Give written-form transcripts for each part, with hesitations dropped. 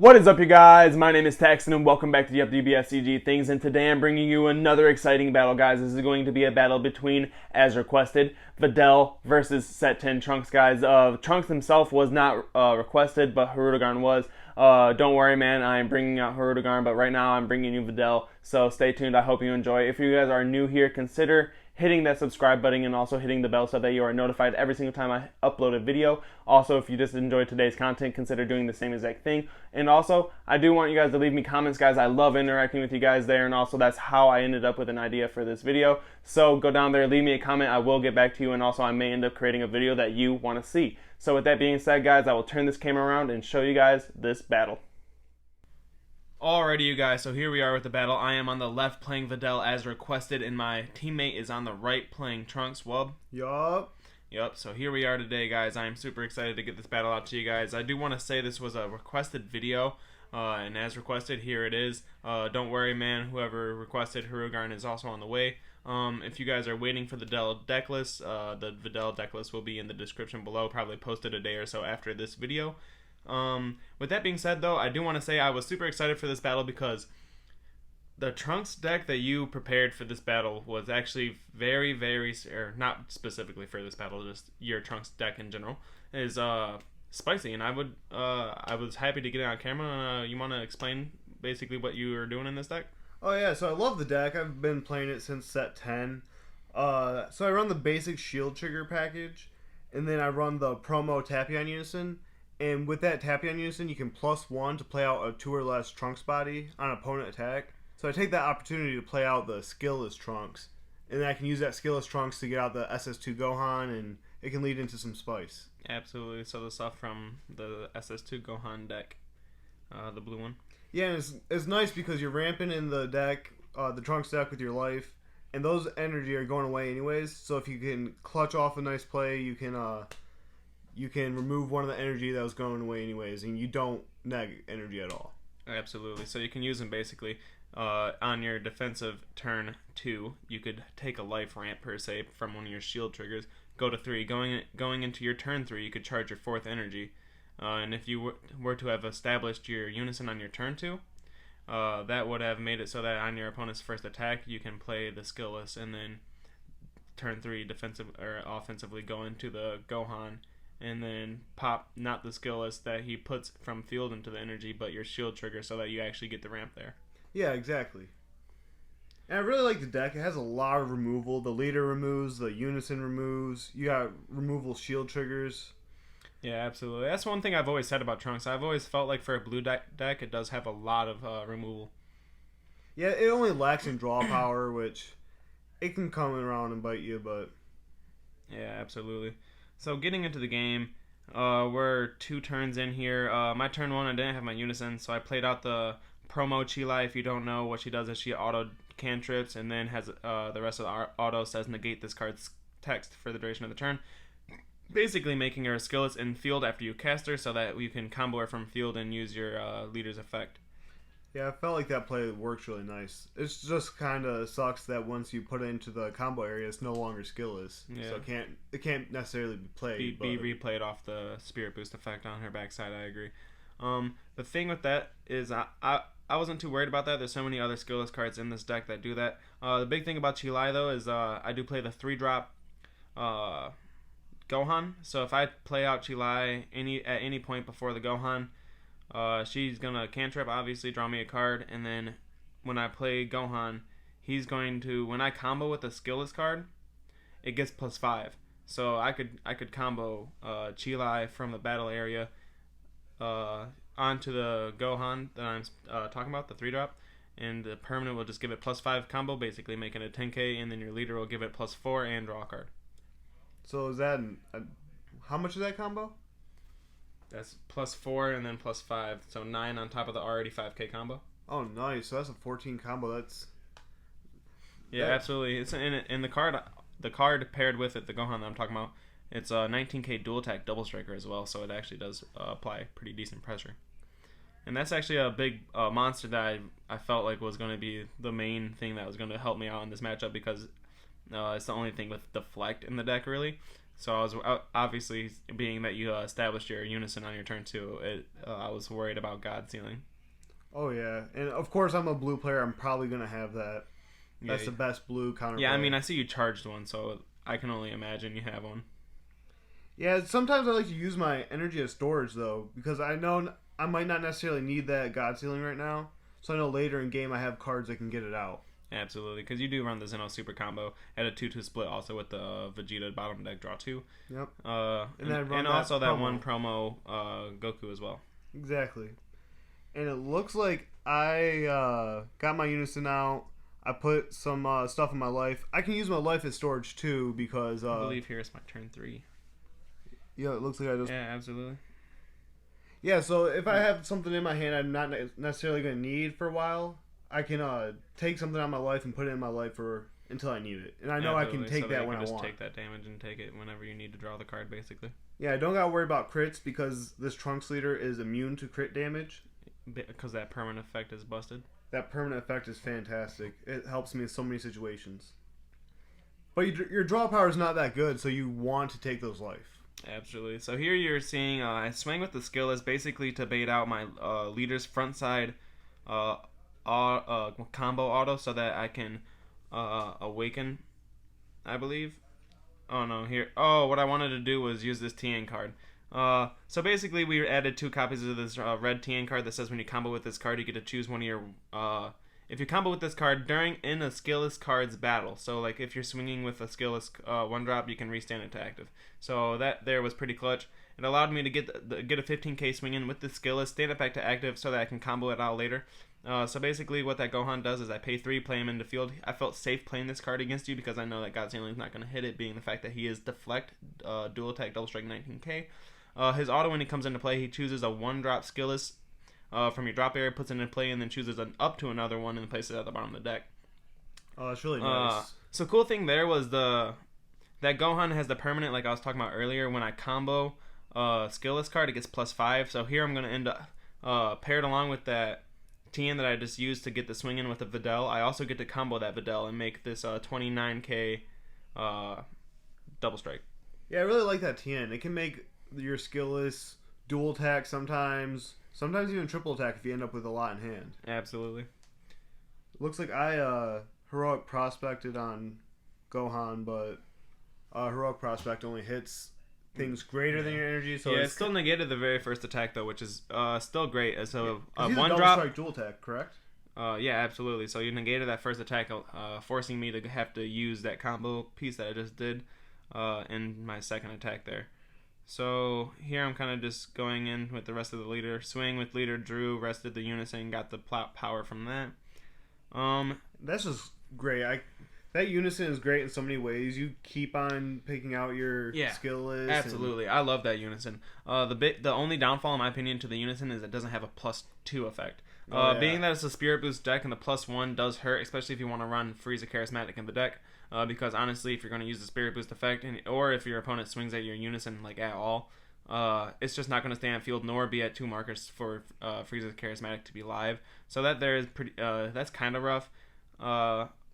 What is up, you guys? My name is Taxon, and welcome back to the Yuhp DBSCG things. And today I'm bringing you another exciting battle, guys. This is going to be a battle between, as requested, Videl versus Set 10 Trunks, guys. Trunks himself was not requested, but Hirudegarn was. Don't worry, man. I am bringing out Hirudegarn, but right now I'm bringing you Videl. So stay tuned. I hope you enjoy. If you guys are new here, consider hitting that subscribe button and also hitting the bell so that you are notified every single time I upload a video. Also, if you just enjoyed today's content, consider doing the same exact thing. And also, I do want you guys to leave me comments, guys. I love interacting with you guys there, and also that's how I ended up with an idea for this video. So go down there, leave me a comment. I will get back to you, and also I may end up creating a video that you want to see. So with that being said, guys, I will turn this camera around and show you guys this battle. Alrighty, you guys, so here we are with the battle. I am on the left playing Videl as requested, and my teammate is on the right playing Trunks. Wub? Yup. Yep, so here we are today, guys. I am super excited to get this battle out to you guys. I do want to say this was a requested video, and as requested, here it is. Don't worry, man. Whoever requested Hirudegarn is also on the way. If you guys are waiting for the Videl deck list, the Videl deck list will be in the description below, probably posted a day or so after this video. With that being said, though, I do want to say I was super excited for this battle because the Trunks deck that you prepared for this battle was actually very, or not specifically for this battle, just your Trunks deck in general, is spicy, and I was happy to get it on camera. You want to explain basically what you were doing in this deck? Oh yeah, so I love the deck. I've been playing it since set 10. So I run the basic shield trigger package, and then I run the promo Tappy Unison. And with that Tappy Unison, you can +1 to play out a 2 or less Trunks body on opponent attack. So I take that opportunity to play out the skillless Trunks, and then I can use that skillless Trunks to get out the SS2 Gohan, and it can lead into some spice. Absolutely. So the stuff from the SS2 Gohan deck, the blue one. Yeah, and it's nice because you're ramping in the deck, the Trunks deck with your life, and those energy are going away anyways. So if you can clutch off a nice play, you can remove one of the energy that was going away anyways, and you don't neg energy at all. Absolutely. So you can use them basically on your defensive turn 2. You could take a life ramp per se from one of your shield triggers, go to 3. Going into your turn 3, you could charge your 4th energy. And if you were to have established your unison on your turn 2, that would have made it so that on your opponent's first attack, you can play the skillless, and then turn 3 defensive or offensively go into the Gohan, and then pop not the skillless that he puts from field into the energy, but your shield trigger, so that you actually get the ramp there. Yeah, exactly. And I really like the deck. It has a lot of removal. The leader removes, the unison removes. You got removal shield triggers. Yeah, absolutely. That's one thing I've always said about Trunks. I've always felt like for a blue deck, it does have a lot of removal. Yeah, it only lacks in draw power, which it can come around and bite you, but... Yeah, absolutely. So getting into the game, we're 2 turns in here. My turn 1, I didn't have my unison, so I played out the promo Chilai. If you don't know what she does, is she auto cantrips, and then has the rest of the auto says negate this card's text for the duration of the turn, basically making her skillless in field after you cast her, so that you can combo her from field and use your leader's effect. Yeah, I felt like that play works really nice. It just kind of sucks that once you put it into the combo area, it's no longer skillless. Yeah. So it can't necessarily be played. Be replayed off the Spirit Boost effect on her backside, I agree. The thing with that is I wasn't too worried about that. There's so many other skillless cards in this deck that do that. The big thing about Chilai, though, is I do play the 3-drop Gohan. So if I play out Chilai at any point before the Gohan, she's gonna cantrip, obviously draw me a card, and then when I play Gohan, he's going to, when I combo with a skillless card, it gets +5. So I could combo Chilai from the battle area onto the Gohan that I'm talking about, the 3-drop, and the permanent will just give it +5 combo, basically making it 10k, and then your leader will give it +4 and draw a card. So is that how much is that combo? That's +4 and then +5, so 9 on top of the already 5k combo. Oh, nice! So that's a 14 combo. Absolutely. It's in the card paired with it, the Gohan that I'm talking about. It's a 19k dual attack double striker as well, so it actually does apply pretty decent pressure. And that's actually a big monster that I felt like was going to be the main thing that was going to help me out in this matchup, because it's the only thing with deflect in the deck, really. So I was obviously, being that you established your unison on your turn 2, I was worried about God Sealing. Oh yeah, and of course I'm a blue player. I'm probably gonna have that. That's Yeah. the best blue counterplay. Yeah, I mean, I see you charged one, so I can only imagine you have one. Yeah, sometimes I like to use my energy as storage though, because I know I might not necessarily need that God Sealing right now. So I know later in game I have cards that can get it out. Absolutely, because you do run the Zeno super combo at a 2-2 split, also with the Vegeta bottom deck draw 2. Yep. And also that one promo Goku as well. Exactly. And it looks like I got my unison out. I put some stuff in my life. I can use my life as storage too because I believe here it's my turn 3. Yeah, it looks like I just. Yeah, absolutely. Yeah, so if I have something in my hand I'm not necessarily going to need for a while, I can take something out of my life and put it in my life until I need it. And I know I can take that when I want. Just take that damage and take it whenever you need to draw the card, basically. Yeah, I don't got to worry about crits because this Trunks leader is immune to crit damage. Because that permanent effect is busted. That permanent effect is fantastic. It helps me in so many situations. But your draw power is not that good, so you want to take those life. Absolutely. So here you're seeing I swing with the skill is basically to bait out my leader's front side combo auto so that I can awaken, I believe. Oh no, here. Oh, what I wanted to do was use this TN card. So basically we added 2 copies of this red TN card that says when you combo with this card you get to choose one of your if you combo with this card in a skillless card's battle. So like if you're swinging with a skillless 1-drop, you can restand it to active. So that there was pretty clutch. It allowed me to get a 15k swing in with the skillless, stand it back to active so that I can combo it out later. So basically what that Gohan does is I pay 3, play him into field. I felt safe playing this card against you because I know that God Sealing is not going to hit it, being the fact that he is deflect, dual attack, double strike 19k. His auto, when he comes into play, he chooses a 1-drop skillless from your drop area, puts it into play, and then chooses up to another one and places it at the bottom of the deck. Oh, that's really nice. So cool thing there was that Gohan has the permanent, like I was talking about earlier. When I combo skillless card, it gets +5. So here I'm going to end up paired along with that TN that I just used to get the swing in with the Videl. I also get to combo that Videl and make this 29k double strike. Yeah, I really like that TN. It can make your skillless dual attack sometimes even triple attack if you end up with a lot in hand. Absolutely. Looks like I heroic prospected on Gohan, but heroic prospect only hits things greater than your energy. So yeah, it still negated the very first attack though, which is still great. So he's one a double drop strike dual attack, correct? Yeah, absolutely. So you negated that first attack, forcing me to have to use that combo piece that I just did in my second attack there. So here I'm kind of just going in with the rest of the leader. Swing with leader, drew, rested the unison, got the power from that. That's just great. That unison is great in so many ways. You keep on picking out your skill list. Absolutely. I love that unison. The only downfall in my opinion to the unison is it doesn't have a +2 effect. Being that it's a Spirit Boost deck and the +1 does hurt, especially if you want to run Frieza Charismatic in the deck. Because honestly, if you're going to use the Spirit Boost effect, or if your opponent swings at your unison like at all, it's just not going to stay on field nor be at 2 markers for Frieza Charismatic to be live. So that there is pretty. That's kind of rough.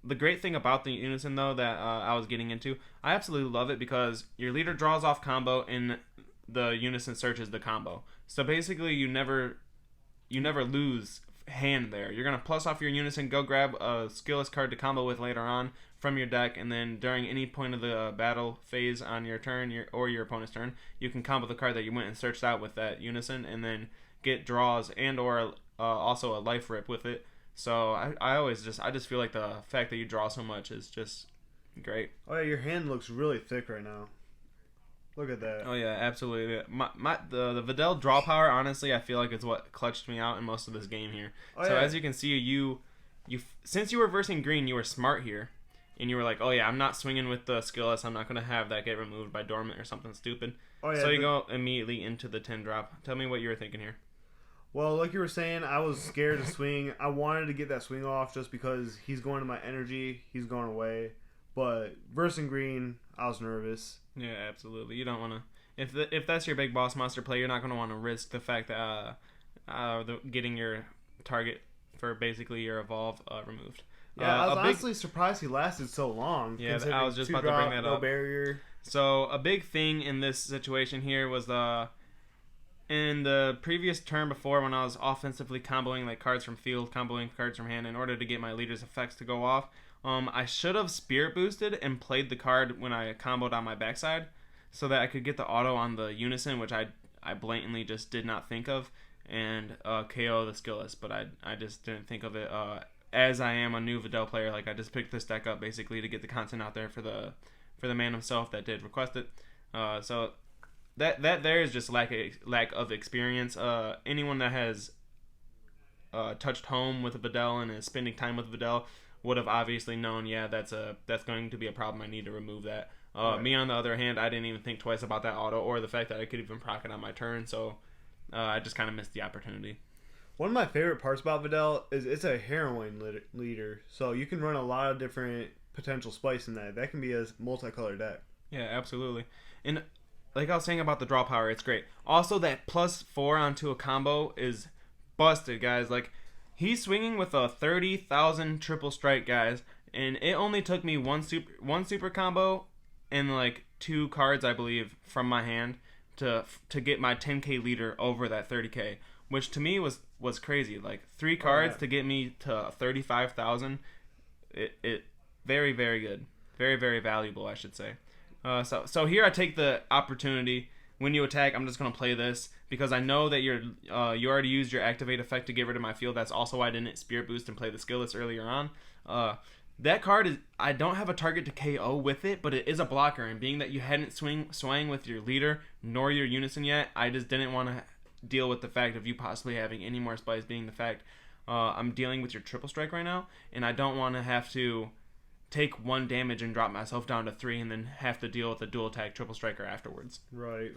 The great thing about the unison though that I was getting into, I absolutely love it because your leader draws off combo and the unison searches the combo. So basically, you never lose hand there. You're gonna plus off your unison, go grab a skillless card to combo with later on from your deck, and then during any point of the battle phase on your turn or your opponent's turn, you can combo the card that you went and searched out with that unison, and then get draws and or also a life rip with it. So I just feel like the fact that you draw so much is just great. Oh yeah, your hand looks really thick right now. Look at that. Oh yeah, absolutely. The Videl draw power, honestly, I feel like it's what clutched me out in most of this game here. As you can see, you since you were versing green, you were smart here, and you were like, oh yeah, I'm not swinging with the skillless. I'm not gonna have that get removed by dormant or something stupid. Oh yeah. So you go immediately into the 10 drop. Tell me what you were thinking here. Well, like you were saying, I was scared to swing. I wanted to get that swing off just because he's going to my energy. He's going away. But versing green, I was nervous. Yeah, absolutely. You don't want to... If that's your big boss monster play, you're not going to want to risk the fact that getting your target for basically your evolve removed. Yeah, I was honestly surprised he lasted so long. Yeah, I was just about to bring that up. up. Barrier. So a big thing in this situation here was in the previous turn before, when I was offensively comboing like cards from field, comboing cards from hand in order to get my leader's effects to go off. I should have spirit boosted and played the card when I comboed on my backside, so that I could get the auto on the unison, which I blatantly just did not think of, and KO the skillless. But I just didn't think of it. As I am a new Videl player, like I just picked this deck up basically to get the content out there for the man himself that did request it. So that there is just lack of experience. Anyone that has touched home with a Videl and is spending time with Videl would have obviously known, yeah, that's going to be a problem. I need to remove that. Right. Me, on the other hand, I didn't even think twice about that auto or the fact that I could even proc it on my turn, so I just kind of missed the opportunity. One of my favorite parts about Videl is it's a heroine leader, so you can run a lot of different potential spice in that. That can be a multicolored deck. Yeah, absolutely. And like I was saying about the draw power, it's great. Also, that +4 onto a combo is busted, guys. Like, he's swinging with a 30,000 triple strike, guys, and it only took me one super combo and like 2 cards, I believe, from my hand to get my 10k leader over that 30k, which to me was crazy. Like 3 cards to get me to 35,000. It very, very good, very, very valuable, I should say. So here I take the opportunity. When you attack, I'm just gonna play this because I know that you already used your activate effect to get rid of my field. That's also why I didn't spirit boost and play the skillless earlier on. That card is, I don't have a target to KO with it, but it is a blocker. And being that you hadn't swung with your leader nor your unison yet, I just didn't want to deal with the fact of you possibly having any more spice. Being the fact I'm dealing with your triple strike right now, and I don't want to have to take 1 damage and drop myself down to 3 and then have to deal with a dual attack triple striker afterwards. Right.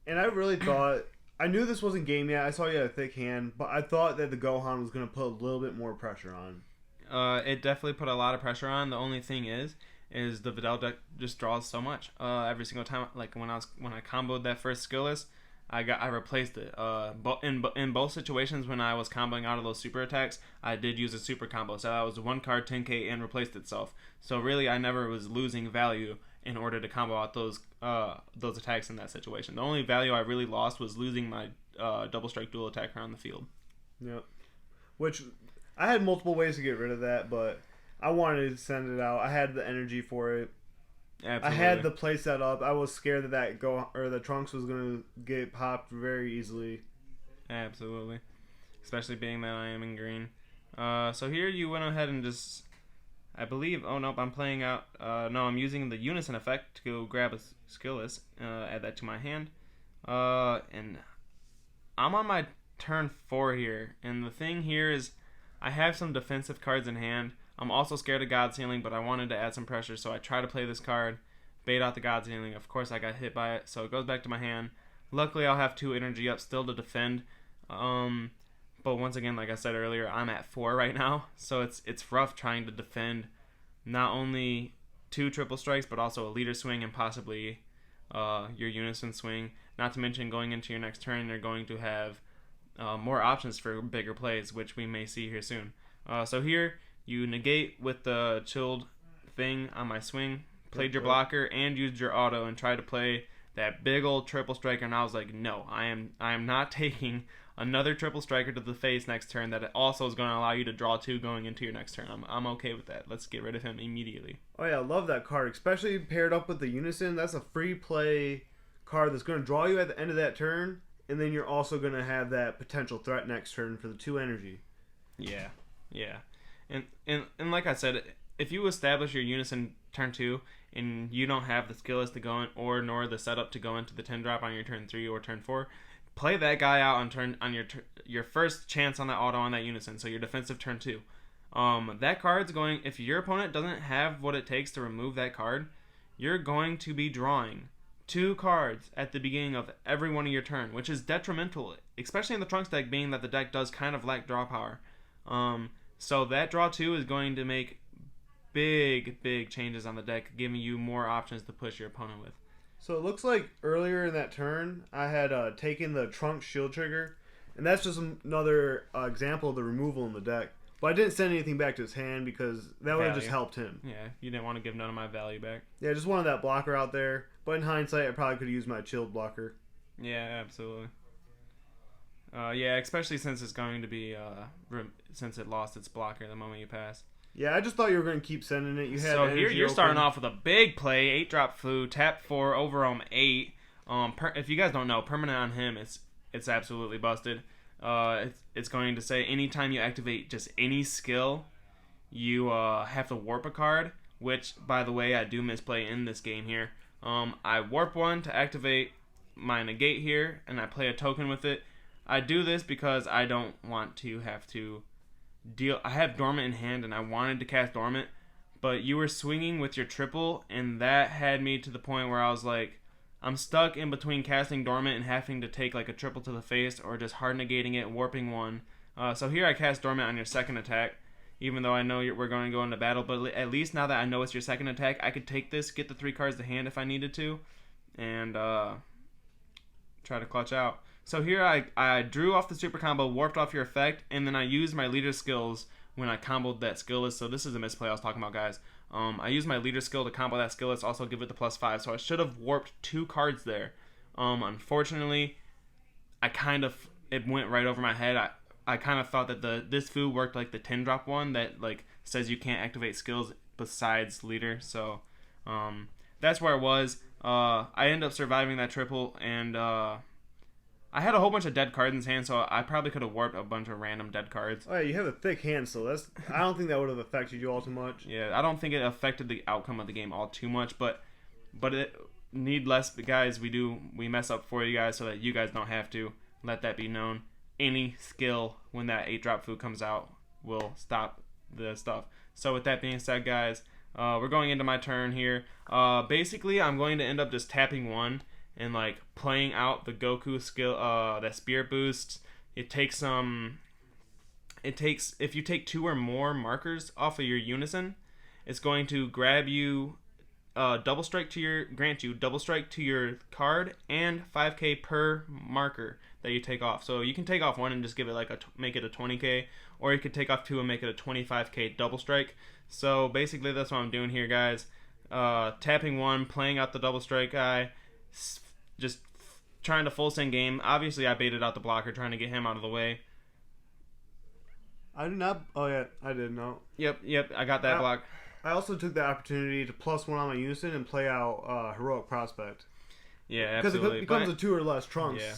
And I really thought, I knew this wasn't game yet. I saw you had a thick hand, but I thought that the Gohan was going to put a little bit more pressure on. It definitely put a lot of pressure on. The only thing is the Videl deck just draws so much. Every single time, like when I comboed that first skillless, I replaced it. In both situations when I was comboing out of those super attacks, I did use a super combo. So that was 1 card 10k and replaced itself. So really, I never was losing value in order to combo out those attacks in that situation. The only value I really lost was losing my double strike dual attacker on the field. Yep. Which I had multiple ways to get rid of that, but I wanted to send it out. I had the energy for it. Absolutely. I had the play set up. I was scared that the Trunks was going to get popped very easily. Absolutely. Especially being that I am in green. So here you went ahead and just, I believe, oh nope, I'm playing out, no, I'm using the unison effect to go grab a skillless, add that to my hand. And I'm on my turn 4 here. And the thing here is, I have some defensive cards in hand. I'm also scared of God's Healing, but I wanted to add some pressure, so I try to play this card, bait out the God's Healing. Of course, I got hit by it, so it goes back to my hand. Luckily, I'll have 2 energy up still to defend. But once again, like I said earlier, I'm at 4 right now, so it's rough trying to defend not only 2 triple strikes, but also a leader swing and possibly your unison swing. Not to mention, going into your next turn, you're going to have more options for bigger plays, which we may see here soon. So here, you negate with the chilled thing on my swing, played your blocker, and used your auto, and tried to play that big old triple striker. And I was like, no, I am not taking another triple striker to the face next turn that also is going to allow you to draw 2 going into your next turn. I'm okay with that. Let's get rid of him immediately. Oh yeah, I love that card, especially paired up with the unison. That's a free play card that's going to draw you at the end of that turn, and then you're also going to have that potential threat next turn for the 2 energy. Yeah. And like I said, if you establish your unison turn 2 and you don't have the skillless to go in nor the setup to go into the 10 drop on your turn 3 or turn 4, play that guy out on your first chance on that auto on that unison, so your defensive turn 2. That card's going, if your opponent doesn't have what it takes to remove that card, you're going to be drawing 2 cards at the beginning of every one of your turn, which is detrimental, especially in the Trunks deck, being that the deck does kind of lack draw power. So that draw 2 is going to make big changes on the deck, giving you more options to push your opponent with. So it looks like earlier in that turn, I had taken the Trunks shield trigger, and that's just another example of the removal in the deck. But I didn't send anything back to his hand because that would have just Value. helped him. Yeah, you didn't want to give none of my value back. Yeah, just wanted that blocker out there. But in hindsight, I probably could have used my chilled blocker. Yeah, absolutely. Yeah, especially since it's going to be since it lost its blocker the moment you pass. Yeah, I just thought you were going to keep sending it. You had So here energy you're open. starting off with a big play, 8-drop food, tap 4, overwhelm 8. If you guys don't know, permanent on him, it's absolutely busted. It's going to say anytime you activate just any skill, you have to warp a card, which, by the way, I do misplay in this game here. I warp 1 to activate my negate here, and I play a token with it. I do this because I don't want to have to deal. I have Dormant in hand, and I wanted to cast Dormant, but you were swinging with your triple, and that had me to the point where I was like, I'm stuck in between casting Dormant and having to take like a triple to the face, or just hard negating it, warping 1. So here I cast Dormant on your second attack, even though I know we're going to go into battle, but at least now that I know it's your second attack, I could take this, get the 3 cards to hand if I needed to, and try to clutch out. So here I drew off the super combo, warped off your effect, and then I used my leader skills when I comboed that skill list. So this is a misplay I was talking about, guys. I used my leader skill to combo that skill list, also give it the +5. So I should have warped 2 cards there. Unfortunately, it went right over my head. I kind of thought that this food worked like the 10-drop one that like says you can't activate skills besides leader. So that's where I was. I ended up surviving that triple, and I had a whole bunch of dead cards in his hand, so I probably could have warped a bunch of random dead cards. Oh yeah, you have a thick hand, so I don't think that would have affected you all too much. Yeah, I don't think it affected the outcome of the game all too much, but it need less, guys. We mess up for you guys so that you guys don't have to. Let that be known. Any skill when that 8-drop food comes out will stop the stuff. So with that being said, guys, we're going into my turn here. Basically, I'm going to end up just tapping 1 and like playing out the Goku skill, that spirit boost. If you take 2 or more markers off of your unison, it's going to grab you, grant you double strike to your card and 5k per marker that you take off. So you can take off 1 and just give it make it a 20k, or you could take off 2 and make it a 25k double strike. So basically that's what I'm doing here, guys. Tapping 1, playing out the double strike guy, just trying to full send game. Obviously I baited out the blocker, trying to get him out of the way. I did not. Oh yeah, I did know. Yep, I got that block. I also took the opportunity to +1 on my unison and play out Heroic Prospect. Yeah, absolutely. Because it becomes a 2 or less trunks. Yeah.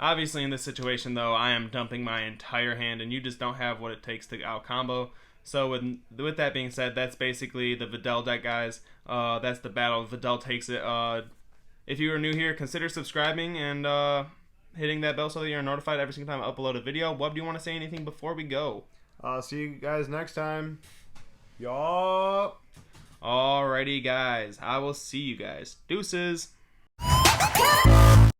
Obviously, in this situation, though, I am dumping my entire hand, and you just don't have what it takes to out combo. So with that being said, that's basically the Videl deck, guys. That's the battle. Videl takes it. If you are new here, consider subscribing and hitting that bell so that you're notified every single time I upload a video. What do you want to say anything before we go? See you guys next time. Yuhp. Alrighty, guys. I will see you guys. Deuces.